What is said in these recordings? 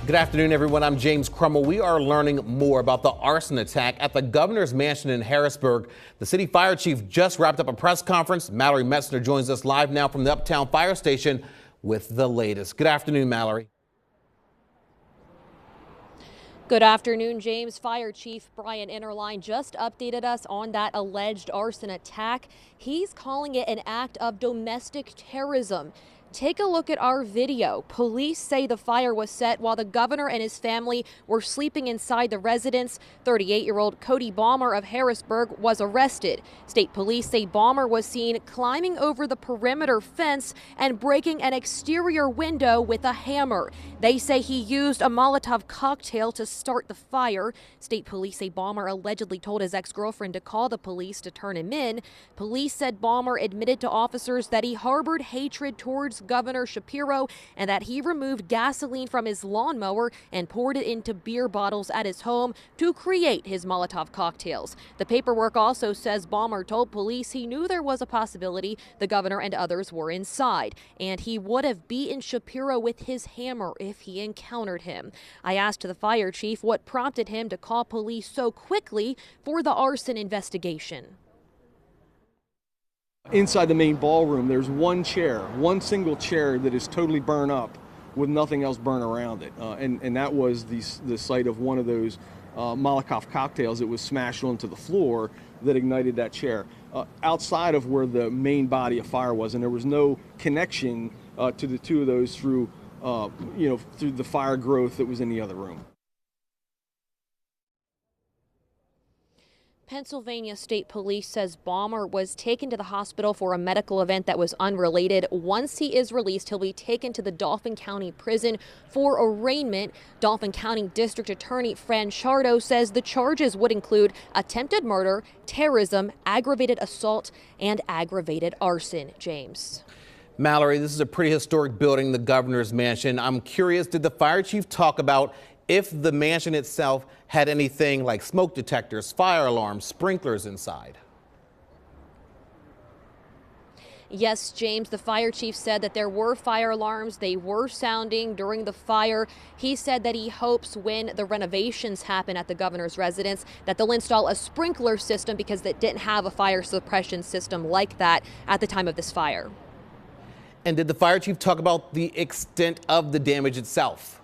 Good afternoon, everyone. I'm James Crummell. We are learning more about the arson attack at the governor's mansion in Harrisburg. The city fire chief just wrapped up a press conference. Mallory Metzner joins us live now from the Uptown Fire Station with the latest. Good afternoon, Mallory. Good afternoon, James. Fire Chief Brian Innerline just updated us on that alleged arson attack. He's calling it an act of domestic terrorism. Take a look at our video. Police say the fire was set while the governor and his family were sleeping inside the residence. 38-year-old Cody Balmer of Harrisburg was arrested. State police say Balmer was seen climbing over the perimeter fence and breaking an exterior window with a hammer. They say he used a Molotov cocktail to start the fire. State police say Balmer allegedly told his ex-girlfriend to call the police to turn him in. Police said Balmer admitted to officers that he harbored hatred towards Governor Shapiro and that he removed gasoline from his lawnmower and poured it into beer bottles at his home to create his Molotov cocktails. The paperwork also says Balmer told police he knew there was a possibility the governor and others were inside, and he would have beaten Shapiro with his hammer if he encountered him. I asked the fire chief what prompted him to call police so quickly for the arson investigation. Inside the main ballroom, there's one single chair that is totally burned up with nothing else burned around it. And that was the site of one of those Molotov cocktails that was smashed onto the floor that ignited that chair. Outside of where the main body of fire was, and there was no connection to the two of those through the fire growth that was in the other room. Pennsylvania State Police says Balmer was taken to the hospital for a medical event that was unrelated. Once he is released, he'll be taken to the Dauphin County Prison for arraignment. Dauphin County District Attorney Fran Sciardo says the charges would include attempted murder, terrorism, aggravated assault, and aggravated arson. James. Mallory, this is a pretty historic building, the governor's mansion. I'm curious, did the fire chief talk about if the mansion itself had anything like smoke detectors, fire alarms, sprinklers inside? Yes, James, the fire chief said that there were fire alarms. They were sounding during the fire. He said that he hopes when the renovations happen at the governor's residence that they'll install a sprinkler system because they didn't have a fire suppression system like that at the time of this fire. And did the fire chief talk about the extent of the damage itself?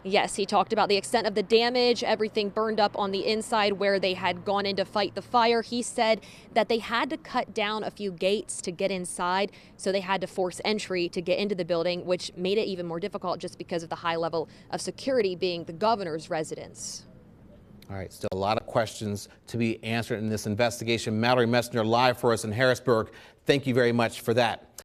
Yes, he talked about the extent of the damage, everything burned up on the inside where they had gone in to fight the fire. He said that they had to cut down a few gates to get inside, so they had to force entry to get into the building, which made it even more difficult just because of the high level of security being the governor's residence. All right, still a lot of questions to be answered in this investigation. Mallory Metzner live for us in Harrisburg. Thank you very much for that.